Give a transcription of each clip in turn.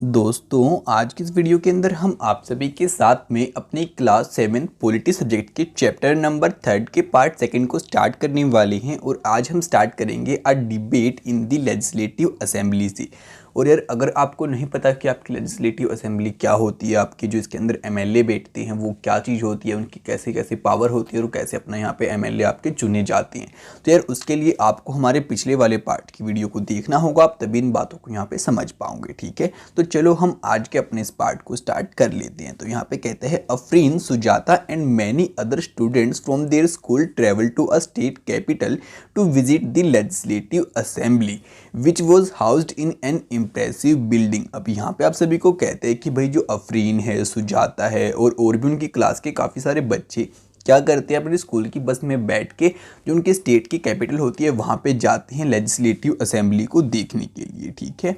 दोस्तों आज की इस वीडियो के अंदर हम आप सभी के साथ में अपनी क्लास 7 पॉलिटी सब्जेक्ट के चैप्टर नंबर 3 के पार्ट 2 को स्टार्ट करने वाले हैं। और आज हम स्टार्ट करेंगे a debate in the legislative assembly से। और यार अगर आपको नहीं पता कि आपकी लेजिस्लेटिव असेंबली क्या होती है, आपकी जो इसके अंदर एमएलए बैठते हैं वो क्या चीज़ होती है, उनकी कैसे कैसे पावर होती है और कैसे अपना यहाँ पे एमएलए आपके चुने जाते हैं, तो यार उसके लिए आपको हमारे पिछले वाले पार्ट की वीडियो को देखना होगा। आप तभी इन बातों को यहाँ पे समझ पाओगे। ठीक है, तो चलो हम आज के अपने इस पार्ट को स्टार्ट कर लेते हैं। तो यहाँ पे कहते हैं Afreen, Sujata and many other students from their school travel to a state capital to visit the legislative assembly which was housed in an impressive building. अब यहाँ पे आप सभी को कहते हैं कि भाई जो अफरीन है, सुजाता है और भी उनकी क्लास के काफ़ी सारे बच्चे क्या करते हैं, अपने स्कूल की बस में बैठ के जो उनके स्टेट की कैपिटल होती है वहाँ पे जाते हैं लेजिस्लेटिव असेंबली को देखने के लिए। ठीक है,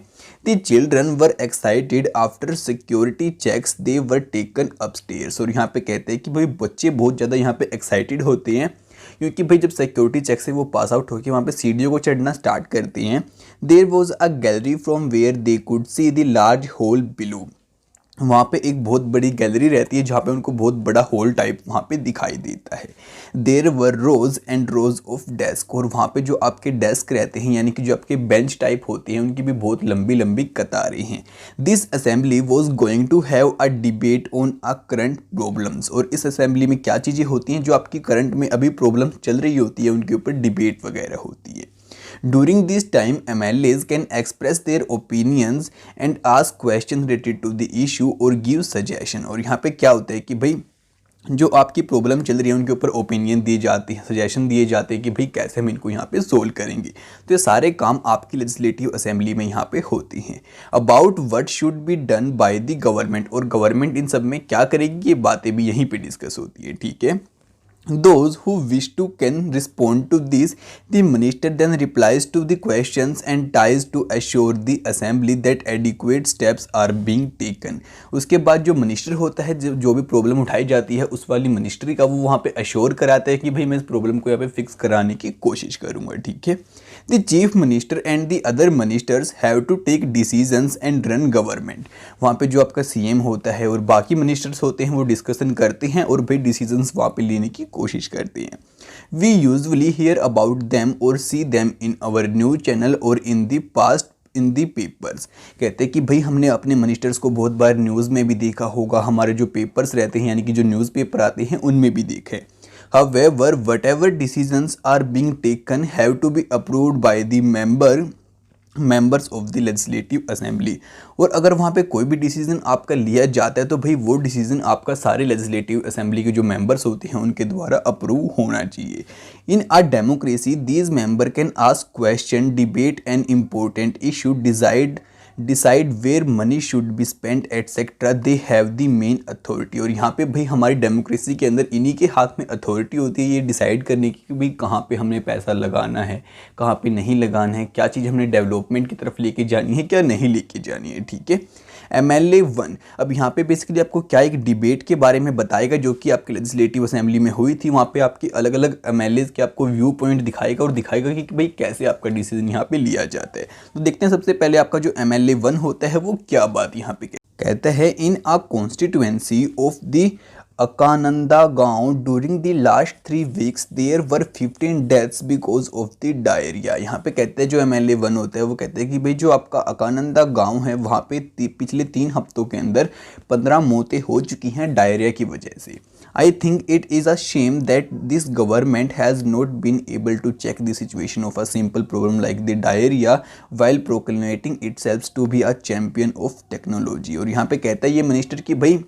the children were excited after security checks they were taken upstairs. और यहाँ पे कहते हैं कि भाई बच्चे बहुत ज़्यादा यहाँ पे एक्साइटेड होते हैं क्योंकि भाई जब सिक्योरिटी चेक से वो पास आउट होकर वहाँ पे सीढ़ियों को चढ़ना स्टार्ट करते हैं। There was a gallery from where they could see the large hall below. वहाँ पे एक बहुत बड़ी गैलरी रहती है जहाँ पे उनको बहुत बड़ा होल टाइप वहाँ पे दिखाई देता है। There were rows and rows of desk. और वहाँ पे जो आपके डेस्क रहते हैं यानी कि जो आपके बेंच टाइप होते हैं उनकी भी बहुत लंबी लंबी कतारें हैं। This assembly was going to have a debate on a current problems. और इस असेंबली में क्या चीज़ें होती हैं, जो आपकी करंट में अभी प्रॉब्लम चल रही होती है उनके ऊपर डिबेट वगैरह होती है। During this time, MLAs can express their opinions and ask questions related to the issue or give suggestion। और यहाँ पे क्या होता है कि भाई जो आपकी प्रॉब्लम चल रही है उनके ऊपर ओपिनियन दी जाती है, सजेशन दिए जाते हैं कि भाई कैसे हम इनको यहाँ पे सोल्व करेंगे। तो ये सारे काम आपकी लेजिस्लेटिव असेंबली में यहाँ पे होते हैं। About what should be done by the government. और गवर्नमेंट इन सब में क्या करेगी ये बातें भी यहीं पे डिस्कस होती है। ठीक है, those who wish to can respond to this, the minister then replies to the questions and tries to assure the assembly that adequate steps are being taken। उसके बाद जो मिनिस्टर होता है, जो भी प्रॉब्लम उठाई जाती है उस वाली मिनिस्ट्री का वो वहाँ पे अश्योर कराता है कि भाई मैं इस प्रॉब्लम को यहाँ पे फिक्स कराने की कोशिश करूँगा। ठीक है, the chief minister and the other ministers have to take decisions and run government. वहाँ पे जो आपका सीएम होता है और बाकी मिनिस्टर्स होते हैं वो डिस्कशन करते हैं और भाई डिसीजंस वहाँ पे लेने की कोशिश करते हैं। We usually hear about them और see them in our news channel और in the past in the papers. कहते हैं कि भाई हमने अपने मिनिस्टर्स को बहुत बार न्यूज़ में भी देखा होगा, हमारे जो पेपर्स रहते हैं यानी कि जो न्यूज़पेपर आते हैं उनमें भी देखा है। However, whatever decisions are being taken have to be approved by the members of the legislative assembly। और अगर वहाँ पे कोई भी डिसीजन आपका लिया जाता है तो भाई वो डिसीजन आपका सारे लेजिस्लेटिव असेंबली के जो मेंबर्स होते हैं उनके द्वारा अप्रूव होना चाहिए। In a democracy these member can ask question, debate an important issue, decide where money should be spent etcetera. They have the main authority. और यहाँ पे भाई हमारी डेमोक्रेसी के अंदर इन्हीं के हाथ में अथॉरिटी होती है ये डिसाइड करने की कि भाई कहाँ पे हमने पैसा लगाना है, कहाँ पे नहीं लगाना है, क्या चीज़ हमने डेवलपमेंट की तरफ लेके जानी है, क्या नहीं लेके जानी है। ठीक है, MLA 1 अब यहाँ पे बेसिकली आपको क्या एक डिबेट के बारे में बताएगा जो कि आपके लेजिस्लेटिव असेंबली में हुई थी। वहाँ पे आपकी अलग अलग MLAs के आपको व्यू पॉइंट दिखाएगा और दिखाएगा कि भाई कैसे आपका डिसीजन यहाँ पे लिया जाता है। तो देखते हैं सबसे पहले आपका जो MLA 1 होता है वो क्या बात यहाँ पे कहता है। In a constituency of the Akananda gaon during the last 3 weeks there were 15 deaths because of the diarrhoea. यहाँ पे कहते हैं जो MLA 1 होता है वो कहते हैं कि भाई जो आपका अकानंदा गांव है वहाँ पे पिछले 3 हफ्तों के अंदर 15 मौतें हो चुकी हैं डायरिया की वजह से। I think it is a shame that this government has not been able to check the situation of a simple problem like the diarrhoea while proclaiming itself to be a champion of technology. और यहाँ पे कहता है ये minister कि भाई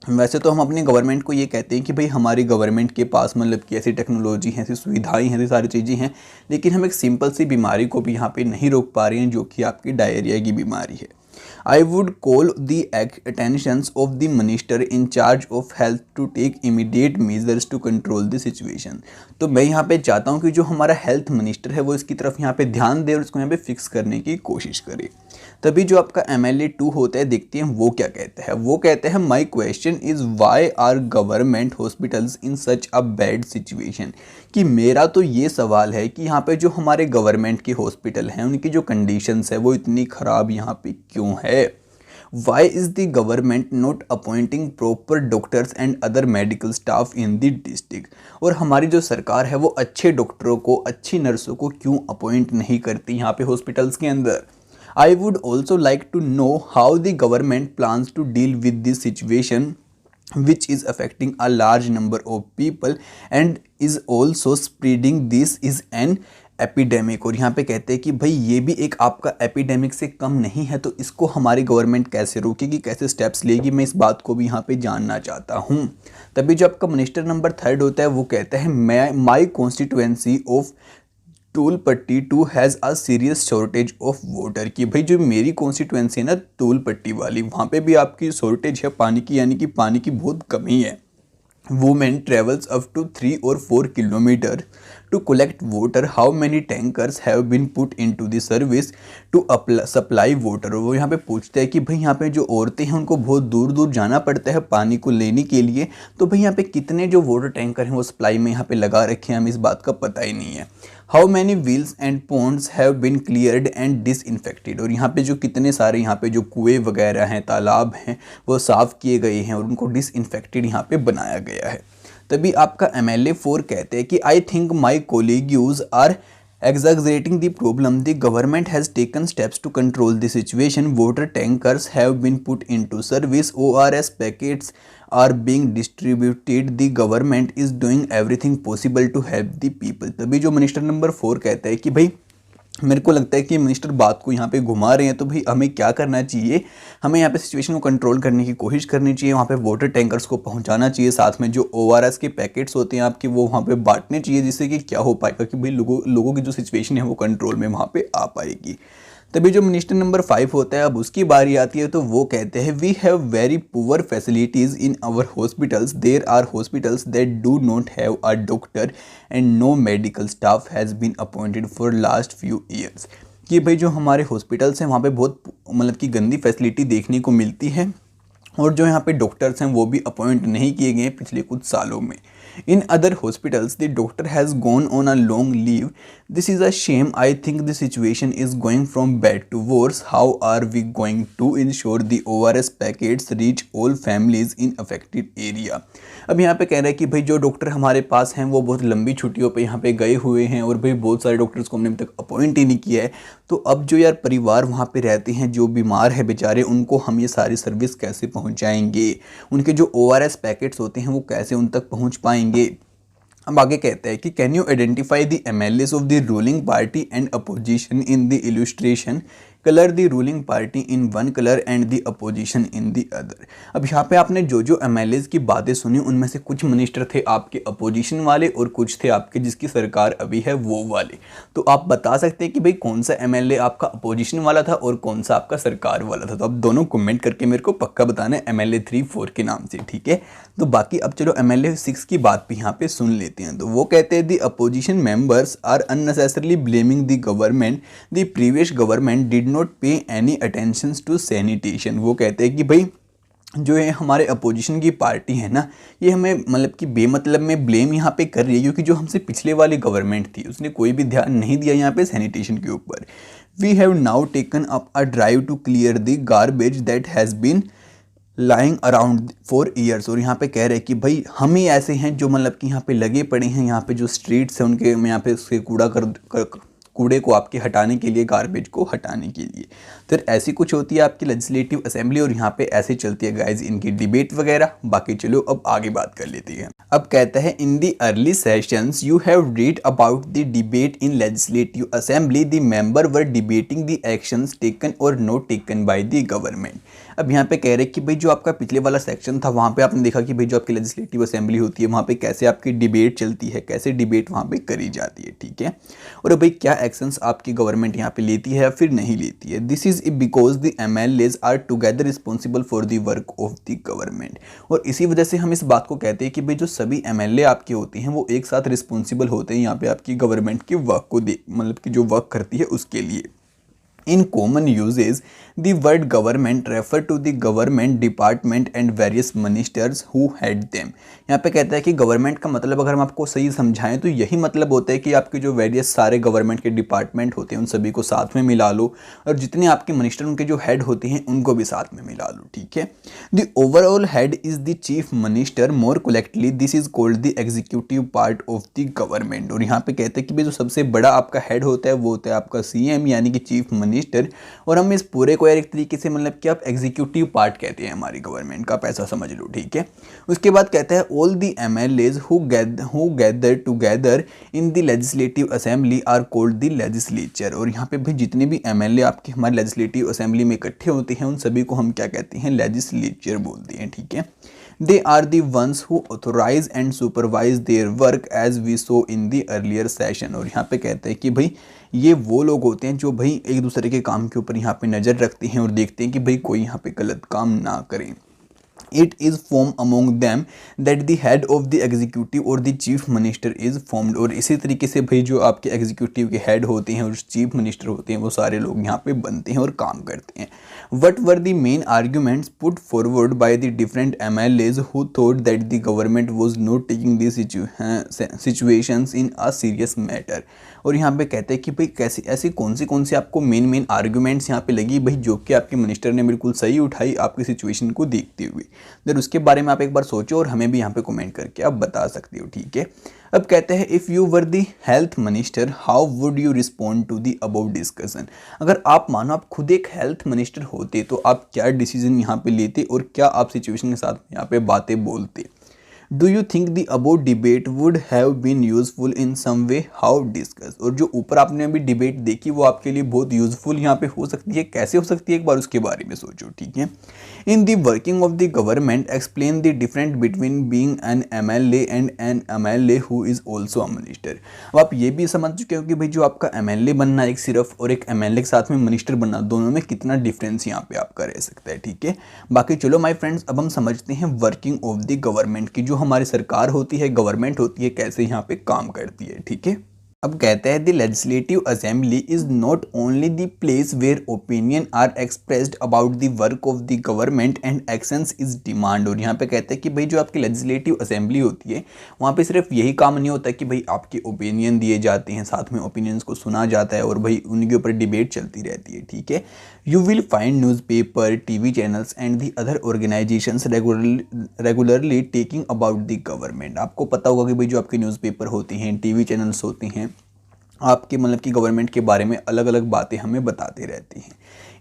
वैसे तो हम अपनी गवर्नमेंट को ये कहते हैं कि भाई हमारी गवर्नमेंट के पास मतलब कि ऐसी टेक्नोलॉजी है, ऐसी सुविधाएं हैं, ऐसी सारी चीज़ें हैं, लेकिन हम एक सिंपल सी बीमारी को भी यहाँ पे नहीं रोक पा रहे हैं जो कि आपकी डायरिया की बीमारी है। I would call the attentions of the minister in charge of health to take immediate measures to control the situation। तो मैं यहाँ पे चाहता हूँ कि जो हमारा हेल्थ मिनिस्टर है वो इसकी तरफ यहाँ पे ध्यान दे और इसको यहाँ पे फिक्स करने की कोशिश करे। तभी जो आपका MLA 2 होता है देखते हैं वो क्या कहता है। वो कहते हैं my question is why are government hospitals in such a bad situation. कि मेरा तो ये सवाल है कि यहाँ पे जो हमारे गवर्नमेंट के हॉस्पिटल हैं उनकी जो कंडीशंस है वो इतनी ख़राब यहाँ पे क्यों है। Why is the government not appointing proper doctors and other medical staff in the district. और हमारी जो सरकार है वो अच्छे डॉक्टरों को, अच्छी नर्सों को क्यों अपॉइंट नहीं करती यहाँ पे हॉस्पिटल्स के अंदर। I would also like to know how the government plans to deal with this situation which is affecting a large number of people and is also spreading this is an epidemic। और यहाँ पे कहते हैं कि भाई ये भी एक आपका एपिडेमिक से कम नहीं है, तो इसको हमारी गवर्नमेंट कैसे रोकेगी, कैसे स्टेप्स लेगी, मैं इस बात को भी यहाँ पे जानना चाहता हूँ। तभी जो आपका मिनिस्टर नंबर 3 होता है वो कहता है my constituency of Tulpatti too has a serious shortage of water. कि भाई जो मेरी कॉन्स्टिट्यूएंसी है ना टूलपट्टी वाली, वहाँ पे भी आपकी शॉर्टेज है पानी की, यानी कि पानी की बहुत कमी है। Women travels up to 3 or 4 kilometre to collect water. How many tankers have been put into the service to supply water? वो यहाँ पे पूछते हैं कि भाई यहाँ पे जो औरतें हैं उनको बहुत दूर दूर जाना पड़ता है पानी को लेने के लिए, तो भाई यहाँ पे कितने जो वाटर टैंकर हैं वो सप्लाई में यहाँ पे लगा रखे हैं, हमें इस बात का पता ही नहीं है। How many wells and ponds have been cleared and disinfected. और यहाँ पे जो कितने सारे यहाँ पे जो कुएँ वगैरह हैं, तालाब हैं, वो साफ़ किए गए हैं और उनको डिसइंफेक्टेड यहाँ पे बनाया गया है। तभी आपका MLA 4 कहते हैं कि I think my colleagues are exaggerating the problem. The government has taken steps to control the situation. Water tankers have been put into service. ORS packets are being distributed. The government is doing everything possible to help the people. तभी जो minister number 4 कहता है कि भाई मेरे को लगता है कि मिनिस्टर बात को यहाँ पे घुमा रहे हैं, तो भाई हमें क्या करना चाहिए, हमें यहाँ पे सिचुएशन को कंट्रोल करने की कोशिश करनी चाहिए, वहाँ पे वाटर टैंकर्स को पहुँचाना चाहिए, साथ में जो ORS के पैकेट्स होते हैं आपके वो वहाँ पे बांटने चाहिए, जिससे कि क्या हो पाएगा कि भाई लोगों की जो सिचुएशन है वो कंट्रोल में वहाँ पे आ पाएगी। तभी जो मिनिस्टर नंबर 5 होता है अब उसकी बारी आती है, तो वो कहते हैं we have very poor facilities in our hospitals. There are hospitals that do not have a doctor and no medical staff has been appointed for last few years. कि भाई जो हमारे हॉस्पिटल्स हैं वहाँ पे बहुत मतलब कि गंदी फैसिलिटी देखने को मिलती है, और जो यहाँ पे डॉक्टर्स हैं वो भी अपॉइंट नहीं किए गए हैं पिछले कुछ सालों में। In other hospitals, the doctor has gone on a long leave. This is a shame. I think the situation is going from bad to worse. How are we going to ensure the ORS packets reach all families in affected area? अब यहाँ पे कह रहा है कि भाई जो doctor हमारे पास हैं वो बहुत लंबी छुट्टियों पे यहाँ पे गए हुए हैं, और भाई बहुत सारे डॉक्टर्स को हमने अभी तक अपॉइंट ही नहीं किया है। तो अब जो यार परिवार वहाँ पे रहते हैं जो बीमार है बेचारे, उनको हम ये सारी सर्विस कैसे पहुँचाएंगे, उनके जो ORS पैकेट्स होते हैं वो कैसे उन तक पहुँच पाएंगे। अब आगे कहते हैं कि can you identify the MLAs of the ruling party and opposition in the illustration, colour the ruling party in one colour and the opposition in the other. अब यहाँ पे आपने जो जो MLAs की बातें सुनी उनमें से कुछ मिनिस्टर थे आपके अपोजिशन वाले और कुछ थे आपके जिसकी सरकार अभी है वो वाले। तो आप बता सकते हैं कि भाई कौन सा MLA आपका अपोजिशन वाला था और कौन सा आपका सरकार वाला था। तो आप दोनों कमेंट करके मेरे को पक्का बताना है MLA 3, 4 के नाम से, ठीक है। तो बाकी अब चलो MLA 6 की बात भी यहाँ पे सुन लेते हैं। तो वो कहते हैं the opposition members are unnecessarily blaming the government, the previous government did not pay any attention to sanitation. वो कहते हैं कि भाई जो है हमारे अपोजिशन की पार्टी है ना, ये हमें मतलब कि बेमतलब में ब्लेम यहाँ पे कर रही है, क्योंकि जो हमसे पिछले वाली गवर्नमेंट थी उसने कोई भी ध्यान नहीं दिया यहाँ पे सैनिटेशन के ऊपर। We have now taken up a drive to clear the garbage that has been lying around for years. और यहाँ पे कह रहे हैं कि भाई हम ही ऐसे हैं जो मतलब कि यहाँ पे लगे पड़े हैं, यहाँ पे जो स्ट्रीट्स हैं उनके यहाँ पे उसके कूड़े को आपके हटाने के लिए, गार्बेज को हटाने के लिए। तो ऐसी कुछ होती है आपकी लेजिस्लेटिव असेंबली, और यहाँ पे ऐसे चलती है गाइज इनकी डिबेट वगैरह। बाकी चलो अब आगे बात कर लेते हैं। अब कहता है in the early sessions you have read about the debate in legislative assembly, the member were debating the actions taken और not taken by the government. अब यहाँ पे कह रहे हैं कि भाई जो आपका पिछले वाला सेक्शन था वहाँ पे आपने देखा कि भाई जो आपकी लेजिस्लेटिव असेंबली होती है वहाँ पे कैसे आपकी डिबेट चलती है, कैसे डिबेट वहाँ पे करी जाती है, ठीक है। और भाई क्या एक्शंस आपकी गवर्नमेंट यहाँ पे लेती है या फिर नहीं लेती है। This is because the MLAs are together responsible for the work of the government. और इसी वजह से हम इस बात को कहते हैं कि भाई जो सभी MLA आपके होते हैं वो एक साथ रिस्पॉन्सिबल होते हैं यहाँ पे आपकी गवर्नमेंट के वर्क को मतलब कि जो वर्क करती है उसके लिए। In common uses, the word government refer to the government department and various ministers who head them। यहाँ पे कहता है कि गवर्नमेंट का मतलब अगर हम आपको सही समझाएं तो यही मतलब होता है कि आपके जो वेरियस सारे गवर्नमेंट के डिपार्टमेंट होते हैं उन सभी को साथ में मिला लो और जितने आपके मिनिस्टर उनके जो हेड होते हैं उनको भी साथ में मिला लो, ठीक है। The overall head is the chief minister, more collectively this is called the executive part of the government. और यहाँ पे कहते हैं कि भाई जो सबसे बड़ा आपका हेड होता है वो होता है आपका सीएम यानी कि चीफ मिनिस्टर, और हम इस पूरे को यार एक तरीके से मतलब कि आप एग्जीक्यूटिव पार्ट कहते हैं हमारी गवर्नमेंट का, पैसा समझ लो, ठीक है। उसके बाद कहता है all the MLAs who gather together in the legislative assembly are called the legislature. और यहाँ पे भाई जितने भी एमएलए आपके हमारे लेजिस्लेटिव असेंबली में इकट्ठे होते हैं उन सभी को हम क्या कहते हैं, लेजिस्लेचर बोलते हैं, ठीक है। They are the ones who authorize and supervise their work as we saw in the earlier session। और यहाँ पे कहते हैं कि भाई ये वो लोग होते हैं जो भाई एक दूसरे के काम के ऊपर यहाँ पे नज़र रखते हैं और देखते हैं कि भाई कोई यहाँ पे गलत काम ना करे। It is formed among them that the head of the executive or the chief minister is formed। और इसी तरीके से भाई जो आपके एग्जीक्यूटिव के हेड होते हैं और चीफ मिनिस्टर होते हैं वो सारे लोग यहाँ पे बनते हैं और काम करते हैं। What were the main arguments put forward by the different MLAs who thought that the government was not taking these situations in a serious matter। और यहाँ पे कहते हैं कि भाई कैसी ऐसी कौन सी आपको मेन आर्ग्यूमेंट्स यहाँ पे लगी भाई जो कि आपके मिनिस्टर ने बिल्कुल सही उठाई आपकी सिचुएशन को देखते हुए। देन उसके बारे में आप एक बार सोचो और हमें भी यहाँ पे कमेंट करके आप बता सकते हो, ठीक है। अब कहते हैं if you were the health minister how would you respond to the above discussion. अगर आप मानो आप खुद एक हेल्थ मिनिस्टर होते तो आप क्या डिसीजन यहाँ पे लेते और क्या आप सिचुएशन के साथ यहाँ पे बातें बोलते। Do you think the above debate would have been useful in some way, how discuss. और जो ऊपर आपने अभी डिबेट देखी वो आपके लिए बहुत यूजफुल यहाँ पे हो सकती है, कैसे हो सकती है एक बार उसके बारे में सोचो, ठीक है। In the working of the government explain the difference between being an MLA and N MLA who is also a minister. अब आप ये भी समझ चुके हो कि भाई जो आपका एमएलए बनना एक सिर्फ और एक एमएलए के साथ में मिनिस्टर बनना दोनों में कितना डिफरेंस यहाँ पे आपका रह सकता है, ठीक है। बाकी चलो माय फ्रेंड्स अब हम समझते हैं वर्किंग ऑफ द गवर्नमेंट की, जो हमारी सरकार होती है गवर्नमेंट होती है कैसे यहाँ पे काम करती है, ठीक है। अब कहते हैं the legislative assembly is not only the place where opinion are expressed about the work of the government and actions is demand. और यहाँ पे कहते हैं कि भाई जो आपकी लेजिस्लेटिव असेंबली होती है वहाँ पे सिर्फ यही काम नहीं होता कि भाई आपके ओपिनियन दिए जाते हैं, साथ में ओपिनियंस को सुना जाता है और भाई उनके ऊपर डिबेट चलती रहती है, ठीक है। You will find newspaper, TV channels and the other organisations regularly taking about the government. आपको पता होगा कि भाई जो आपके न्यूज़पेपर होती हैं, टीवी चैनल्स होते हैं, आपके मतलब कि गवर्नमेंट के बारे में अलग अलग बातें हमें बताते रहती हैं।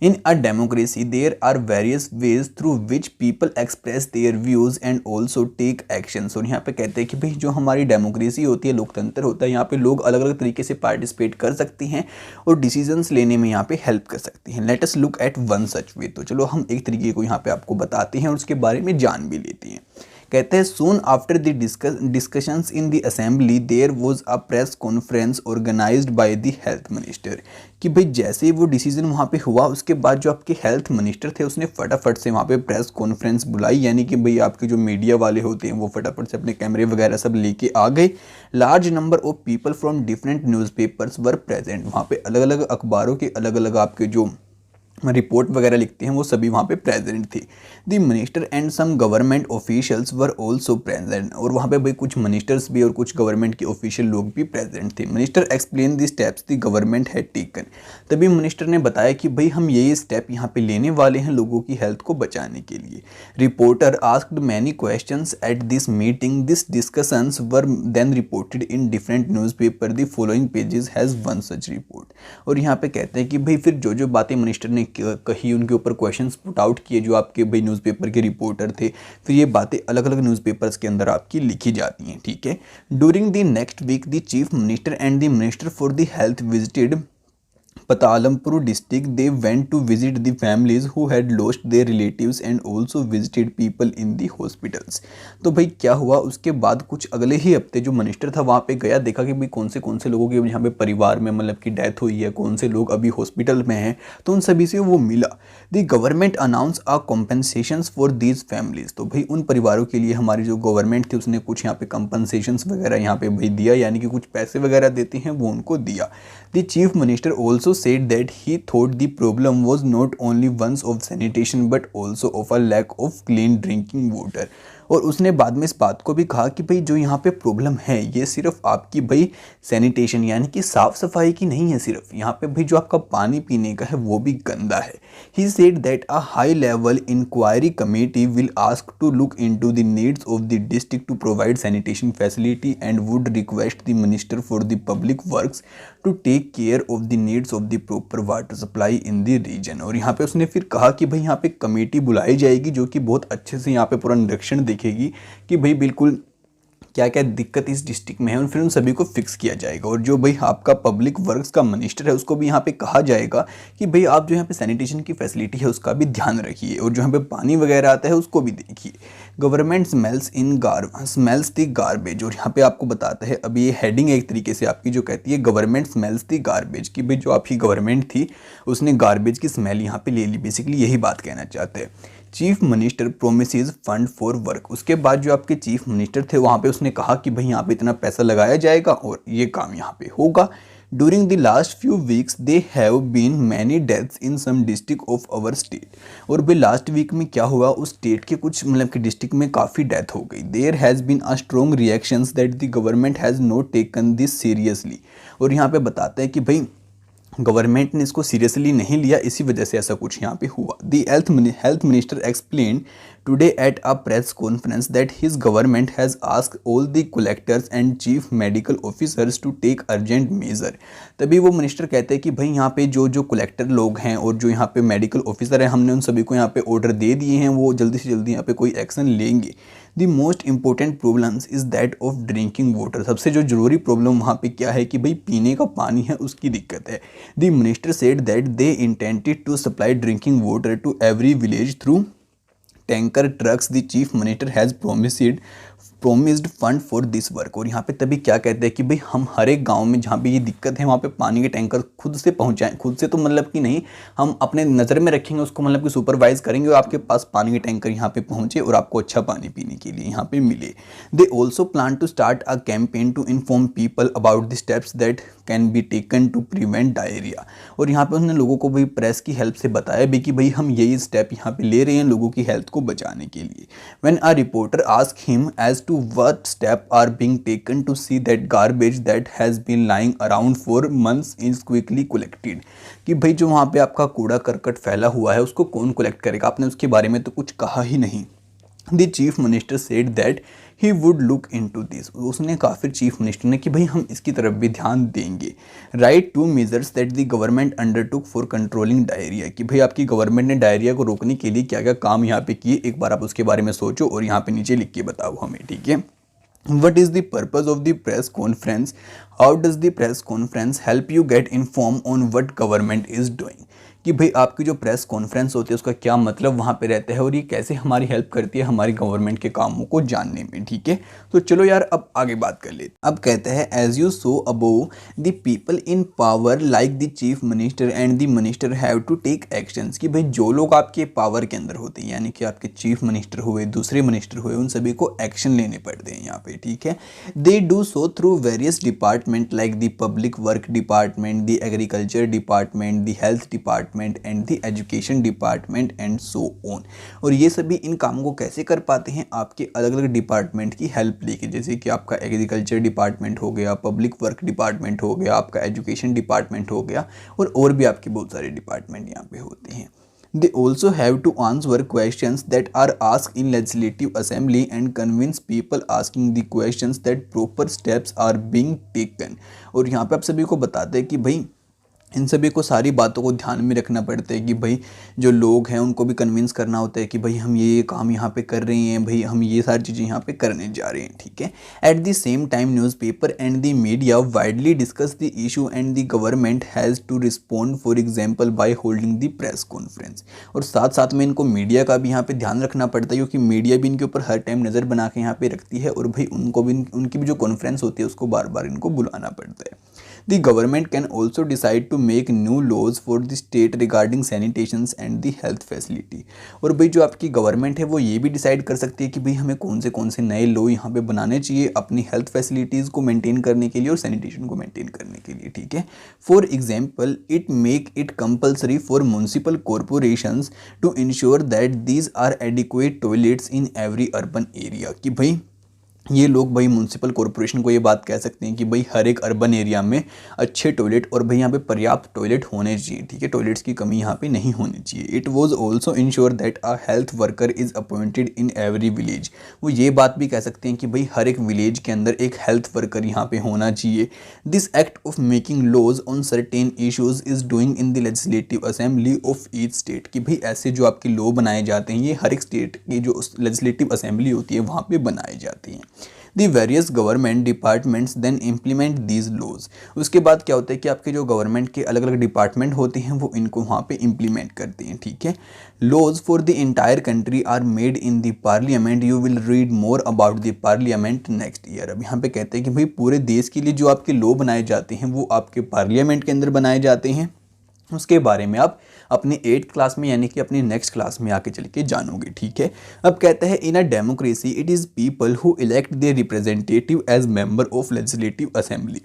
In a democracy there are various ways through which people express their views and also take actions. और यहाँ पे कहते हैं कि भाई जो हमारी डेमोक्रेसी होती है, लोकतंत्र होता है, यहाँ पे लोग अलग अलग तरीके से पार्टिसिपेट कर सकते हैं और डिसीजंस लेने में यहाँ पे हेल्प कर सकते हैं। Let us look at one such way. तो चलो हम एक तरीके को यहाँ पे आपको बताते हैं और उसके बारे में जान भी लेते हैं। कहते हैं soon after the discussions in the assembly there was a press conference organised by the health minister. कि भाई जैसे ही वो डिसीजन वहाँ पे हुआ उसके बाद जो आपके हेल्थ मिनिस्टर थे उसने फटाफट से वहाँ पे प्रेस कॉन्फ्रेंस बुलाई, यानी कि भाई आपके जो मीडिया वाले होते हैं वो फटाफट से अपने कैमरे वगैरह सब लेके आ गए। Large number of people from different newspapers were present. वहाँ पे अलग अलग अखबारों के अलग अलग आपके जो रिपोर्ट वगैरह लिखते हैं वो सभी वहाँ पे प्रेजेंट थे। The minister and some government officials were also present. और वहाँ पे भाई कुछ मिनिस्टर्स भी और कुछ गवर्नमेंट के ऑफिशियल लोग भी प्रेजेंट थे। Minister explain the steps the government had taken. तभी मिनिस्टर ने बताया कि भाई हम ये स्टेप यहाँ पे लेने वाले हैं लोगों की हेल्थ को बचाने के लिए। Reporter asked many questions at this meeting. This discussions were then reported in different newspaper. The following pages has one such report. और यहाँ पे कहते हैं कि भाई फिर जो जो बातें मिनिस्टर ने कही उनके ऊपर क्वेश्चंस पुट आउट किए जो आपके भाई न्यूज़पेपर के रिपोर्टर थे, फिर ये बातें अलग अलग न्यूज़पेपर्स के अंदर आपकी लिखी जाती हैं, ठीक है। During the next week the chief minister and the minister for the health visited Patalampuर district. They went to visit the families who had lost their relatives and also visited people in the hospitals। तो भाई क्या हुआ उसके बाद कुछ अगले ही हफ्ते जो मिनिस्टर था वहाँ पे गया, देखा कि भाई कौन से लोगों के यहाँ पे परिवार में मतलब कि डेथ हुई है, कौन से लोग अभी हॉस्पिटल में हैं, तो उन सभी से वो मिला। The government announce a compensations for these families. तो भाई उन परिवारों के लिए हमारी जो गवर्नमेंट थी उसने कुछ यहाँ पे कंपनसेशंस वगैरह यहाँ पे भाई दिया, यानी कि कुछ पैसे वगैरह देते हैं वो उनको दिया। The chief minister also also said that he thought the problem was not only one of sanitation but also of a lack of clean drinking water। और उसने बाद में इस बात को भी कहा कि भाई जो यहाँ पे प्रॉब्लम है ये सिर्फ आपकी भाई सैनिटेशन यानी कि साफ़ सफाई की नहीं है, सिर्फ यहाँ पे भाई जो आपका पानी पीने का है वो भी गंदा है। He said that a high level inquiry committee will ask to look into the needs of the district to provide sanitation facility and would request the minister for the public works to take care of the needs of the proper water supply in the region. और यहाँ पे उसने फिर कहा कि भाई यहाँ पे कमेटी बुलाई जाएगी जो कि बहुत अच्छे से यहाँ पे पूरा निरीक्षण देखेगी कि भाई बिल्कुल क्या क्या दिक्कत इस डिस्ट्रिक्ट में है और फिर उन सभी को फिक्स किया जाएगा। और जो भाई आपका पब्लिक वर्क्स का मिनिस्टर है उसको भी यहाँ पे कहा जाएगा कि भाई आप जो यहाँ पे सैनिटेशन की फैसिलिटी है उसका भी ध्यान रखिए और जो यहाँ पे पानी वगैरह आता है उसको भी देखिए। Government smells the garbage. और यहाँ पे आपको बताता है, अभी ये हेडिंग एक तरीके से आपकी जो कहती है गवर्नमेंट स्मेल्स द गार्बेज, कि भाई जो आपकी गवर्नमेंट थी उसने गार्बेज की स्मेल यहाँ पे ले ली, बेसिकली यही बात कहना चाहते हैं। Chief minister promises fund for work. उसके बाद जो आपके चीफ मिनिस्टर थे वहाँ पे उसने कहा कि भाई यहाँ पे इतना पैसा लगाया जाएगा और ये काम यहाँ पे होगा। During the last few weeks they have been many deaths in some district of our state. और भाई लास्ट वीक में क्या हुआ, उस स्टेट के कुछ मतलब कि डिस्ट्रिक्ट में काफ़ी डेथ हो गई। There has been a strong reactions that the government has not taken this seriously. और यहाँ पे बताते हैं कि भाई गवर्नमेंट ने इसको सीरियसली नहीं लिया, इसी वजह से ऐसा कुछ यहाँ पे हुआ। The health minister explain today at a press conference that his government has asked all the collectors and chief medical officers to take urgent measure. तभी वो मिनिस्टर कहते हैं कि भाई यहाँ पे जो कलेक्टर लोग हैं और जो यहाँ पे मेडिकल ऑफिसर हैं हमने उन सभी को यहाँ पे ऑर्डर दे दिए हैं, वो जल्दी से जल्दी यहाँ पे कोई एक्शन लेंगे। The most important problems is that of drinking water. सबसे जो जरूरी प्रॉब्लम वहाँ पे क्या है कि भाई पीने का पानी है उसकी दिक्कत है। The minister said that they intended to supply drinking water to every village through tanker trucks. The chief minister has promised fund for this work. और यहाँ पे तभी क्या कहते हैं कि भाई हम हर एक गांव में जहाँ पे ये दिक्कत है वहाँ पे पानी के टैंकर खुद से पहुँचाएं, खुद से तो मतलब कि नहीं, हम अपने नज़र में रखेंगे उसको, मतलब कि सुपरवाइज करेंगे और आपके पास पानी के टैंकर यहाँ पे पहुँचे और आपको अच्छा पानी पीने के लिए यहाँ पे मिले। They also plan to start a campaign to inform people about the steps that can be taken to prevent diarrhoea. और यहाँ पे उन्होंने लोगों को भी प्रेस की हेल्प से बताया भी कि भाई हम यही स्टेप यहाँ पे ले रहे हैं लोगों की हेल्थ को बचाने के लिए। When a reporter ask him as to what step are being taken to see that garbage that has been lying around for months is quickly collected, कि भाई जो वहाँ पे आपका कूड़ा करकट फैला हुआ है उसको कौन कलेक्ट करेगा, आपने उसके बारे में तो कुछ कहा ही नहीं। The chief minister said that he would look into this. उसने कहा फिर चीफ मिनिस्टर ने कि भाई हम इसकी तरफ भी ध्यान देंगे। Write two measures that the government undertook for controlling diarrhoea, कि भाई आपकी गवर्नमेंट ने डायरिया को रोकने के लिए क्या क्या काम यहाँ पे किए, एक बार आप उसके बारे में सोचो और यहाँ पे नीचे लिख के बताओ हमें, ठीक है। What is the purpose of the press conference? How does the press conference help you get informed on what government is doing? कि भाई आपकी जो प्रेस कॉन्फ्रेंस होती है उसका क्या मतलब वहाँ पे रहता है और ये कैसे हमारी हेल्प करती है हमारी गवर्नमेंट के कामों को जानने में, ठीक है। तो चलो यार अब आगे बात कर लेते। अब कहते हैं as you saw above the people in power like the chief minister and the minister have to take actions, कि भाई जो लोग आपके पावर के अंदर होते हैं यानी कि आपके चीफ मिनिस्टर हुए, दूसरे मिनिस्टर हुए, उन सभी को एक्शन लेने पड़ते हैं यहाँ पे, ठीक है। They do so through various department like the public work department, the agriculture department, the health department and the education department and so on. और ये सभी इन कामों को कैसे कर पाते हैं, आपके अलग अलग डिपार्टमेंट की हेल्प लेके, जैसे कि आपका एग्रीकल्चर डिपार्टमेंट हो गया, पब्लिक वर्क डिपार्टमेंट हो गया, आपका एजुकेशन डिपार्टमेंट हो गया और भी आपके बहुत सारे डिपार्टमेंट यहाँ पे होते हैं। They also have to answer questions that are asked in legislative assembly and convince people asking the questions that proper steps are being taken। और यहाँ पे आप सभी को बताते हैं कि भाई इन सभी को सारी बातों को ध्यान में रखना पड़ता है कि भाई जो लोग हैं उनको भी कन्विंस करना होता है कि भाई हम ये काम यहाँ पे कर रहे हैं, भाई हम ये सारी चीज़ें यहाँ पे करने जा रहे हैं, ठीक है। At the same time newspaper and the media widely discuss the issue and the government has to respond for example by holding the press conference. और साथ साथ में इनको मीडिया का भी यहाँ पे ध्यान रखना पड़ता है क्योंकि मीडिया भी इनके ऊपर हर टाइम नज़र बना के यहाँ पे रखती है और भाई उनको भी उनकी भी जो कॉन्फ्रेंस होती है उसको बार बार इनको बुलाना पड़ता है। The government can also decide to make new laws for the state regarding sanitations and the health facility. और भाई जो आपकी गवर्नमेंट है वो ये भी डिसाइड कर सकती है कि भाई हमें कौन से नए लॉ यहाँ पे बनाने चाहिए अपनी हेल्थ फैसिलिटीज़ को मेंटेन करने के लिए और सैनिटेशन को मेंटेन करने के लिए, ठीक है। For example it make it compulsory for municipal corporations to ensure that these are adequate toilets in every urban area. कि भाई ये लोग भाई म्यूनसिपल कॉरपोरेशन को ये बात कह सकते हैं कि भाई हर एक अर्बन एरिया में अच्छे टॉयलेट और भाई यहाँ पे पर्याप्त टॉयलेट होने चाहिए, ठीक है। टॉयलेट्स की कमी यहाँ पे नहीं होनी चाहिए। It was also ensure that a health worker is appointed in every village. वो ये बात भी कह सकते हैं कि भाई हर एक विलेज के अंदर एक हेल्थ वर्कर यहाँ पे होना चाहिए। This act of making laws on certain issues is doing in the legislative assembly of each state. कि भाई ऐसे जो आपके लॉ बनाए जाते हैं ये हर एक स्टेट की जो लेजिस्लेटिव असेंबली होती है वहाँ पे बनाए जाते हैं। The various government departments then implement these laws। उसके बाद क्या होता है कि आपके जो गवर्नमेंट के अलग अलग डिपार्टमेंट होते हैं वो इनको वहाँ पे इम्प्लीमेंट करते हैं, ठीक है। Laws for the entire country are made in the parliament। You will read more about the parliament next year। अब यहाँ पे कहते हैं कि भाई पूरे देश के लिए जो आपके लॉ बनाए जाते हैं वो आपके पार्लियामेंट के अंदर बनाए जाते हैं। उसके बारे में आप अपनी 8th क्लास में यानी कि अपनी नेक्स्ट क्लास में आके चल के जानोगे, ठीक है। अब कहता है in a democracy it is people who elect their representative as member of legislative assembly.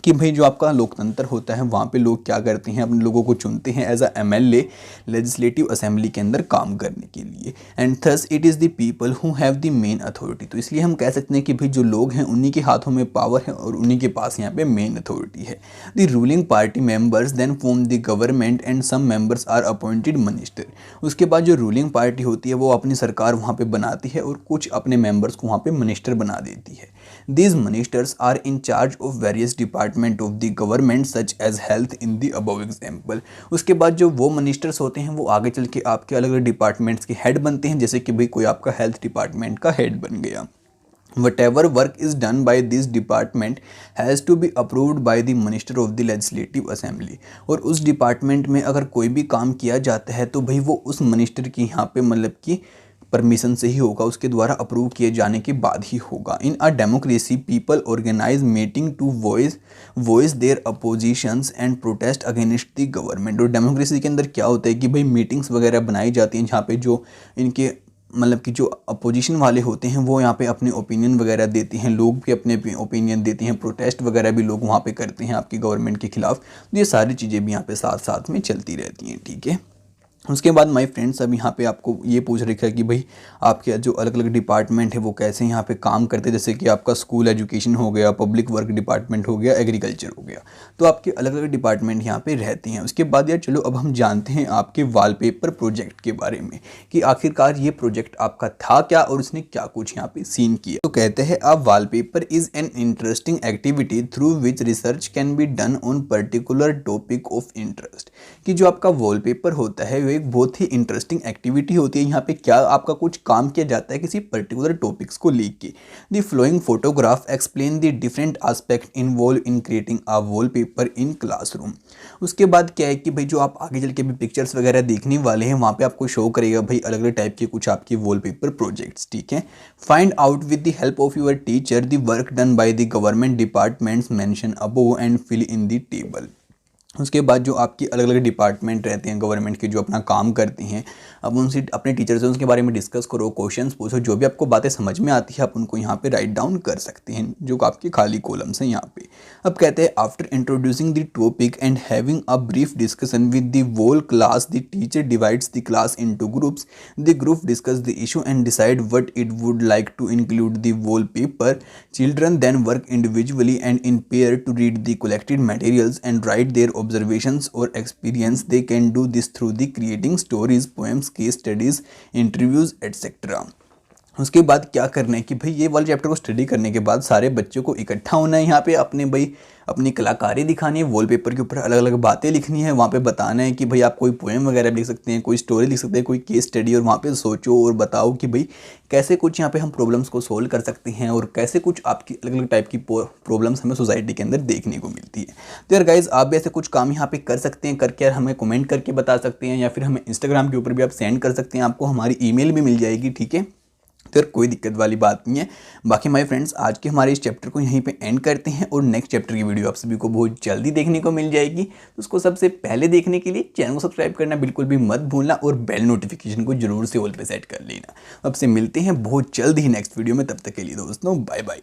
कि भाई जो आपका लोकतंत्र होता है वहाँ पे लोग क्या करते हैं अपने लोगों को चुनते हैं as a MLA legislative assembly के अंदर काम करने के लिए। And thus it is the people who have the main authority. तो इसलिए हम कह सकते हैं कि भाई जो लोग हैं उन्हीं के हाथों में पावर है और उन्हीं के पास यहाँ पे मेन अथॉरिटी है। The ruling party members then form the government and some members are appointed minister. उसके बाद जो रूलिंग पार्टी होती है वो अपनी सरकार वहाँ पे बनाती है और कुछ अपने मेंबर्स को वहाँ पे मिनिस्टर बना देती है। These ministers are in charge of various department of the government such as health in the above example. उसके बाद जो वो मिनिस्टर्स होते हैं वो आगे चल के आपके अलग अलग डिपार्टमेंट्स के हेड बनते हैं, जैसे कि भाई कोई आपका हेल्थ डिपार्टमेंट का हेड बन गया। Whatever work is done by this department has to be approved by the minister of the legislative assembly। और उस डिपार्टमेंट में अगर कोई भी काम किया जाता है तो भाई वो उस मिनिस्टर की यहाँ पे मतलब कि परमिशन से ही होगा, उसके द्वारा अप्रूव किए जाने के बाद ही होगा। In a democracy people organise meeting to voice their oppositions and protest against the government. और डेमोक्रेसी के अंदर क्या होता है कि भाई मीटिंग्स वगैरह बनाई जाती हैं जहाँ पे जो इनके मतलब कि जो अपोजिशन वाले होते हैं वो यहाँ पे अपने ओपिनियन वगैरह देते हैं, लोग भी अपने ओपिनियन देते हैं, प्रोटेस्ट वगैरह भी लोग वहाँ पे करते हैं आपकी गवर्नमेंट के खिलाफ। तो ये सारी चीज़ें भी यहाँ पे साथ साथ में चलती रहती हैं, ठीक है। उसके बाद माय फ्रेंड्स अब यहाँ पे आपको ये पूछ रखा है कि भाई आपके जो अलग अलग डिपार्टमेंट है वो कैसे यहाँ पे काम करते हैं, जैसे कि आपका स्कूल एजुकेशन हो गया, पब्लिक वर्क डिपार्टमेंट हो गया, एग्रीकल्चर हो गया। तो आपके अलग अलग डिपार्टमेंट यहाँ पे रहते हैं। उसके बाद यार चलो अब हम जानते हैं आपके वॉलपेपर प्रोजेक्ट के बारे में कि आखिरकार ये प्रोजेक्ट आपका था क्या और उसने क्या कुछ यहाँ पे सीन किया। तो कहते हैं अब wallpaper is an interesting activity through which research can be done on particular topic of interest. कि जो आपका वॉलपेपर होता है एक बहुत ही इंटरेस्टिंग एक्टिविटी होती है। यहाँ पे क्या आपका कुछ काम किया जाता है किसी पर्टिकुलर टॉपिक्स को लेके। The flowing photograph explain the different aspect involve in creating a wallpaper in classroom. उसके बाद क्या है कि भाई जो आप आगे चल के भी पिक्चर्स वगैरह देखने वाले हैं वहाँ पे आपको शो करेगा भाई अलग अलग टाइप के कुछ आपके वॉलपेपर प्रोजेक्ट्स, ठीक है। Find out with the help of your teacher the work done by the government departments mention above and fill in the table. उसके बाद जो आपकी अलग अलग डिपार्टमेंट रहते हैं गवर्नमेंट के जो अपना काम करते हैं, अब उनसे अपने टीचर से उसके बारे में डिस्कस करो, क्वेश्चंस पूछो, जो भी आपको बातें समझ में आती है आप उनको यहाँ पे राइट डाउन कर सकते हैं जो आपके खाली कॉलम्स हैं यहाँ पे। अब कहते हैं after introducing the topic and having a brief discussion with the whole class the teacher divides the class into groups. The group discuss the issue and decide what it would like to include the wallpaper. Children then work individually and in pair to read the collected materials and write their observations or experience। They can do this through the creating stories, poems, case studies, interviews, etc। उसके बाद क्या करना है कि भाई ये वाले chapter को स्टडी करने के बाद सारे बच्चों को इकट्ठा होना है यहाँ पे अपनी कलाकारी दिखानी है, वॉलपेपर के ऊपर अलग अलग बातें लिखनी है, वहाँ पे बताना है कि भाई आप कोई पोएम वगैरह लिख सकते हैं, कोई स्टोरी लिख सकते हैं, कोई केस स्टडी, और वहाँ पे सोचो और बताओ कि भाई कैसे कुछ यहाँ पे हम प्रॉब्लम्स को सोल्व कर सकते हैं और कैसे कुछ आपकी अलग अलग टाइप की प्रॉब्लम्स हमें सोसाइटी के अंदर देखने को मिलती है। तो यार गाइज आप भी ऐसे कुछ काम यहाँ पे कर सकते हैं, करके यार हमें कमेंट करके बता सकते हैं या फिर हमें इंस्टाग्राम के ऊपर भी आप सेंड कर सकते हैं, आपको हमारी ईमेल भी मिल जाएगी, ठीक है। तो कोई दिक्कत वाली बात नहीं है। बाकी माय फ्रेंड्स, आज के हमारे इस चैप्टर को यहीं पे एंड करते हैं और नेक्स्ट चैप्टर की वीडियो आप सभी को बहुत जल्दी देखने को मिल जाएगी। तो उसको सबसे पहले देखने के लिए चैनल को सब्सक्राइब करना बिल्कुल भी मत भूलना और बेल नोटिफिकेशन को जरूर से ऑल पे सेट कर लेना। अब से मिलते हैं बहुत जल्द ही नेक्स्ट वीडियो में, तब तक के लिए दोस्तों बाय बाय।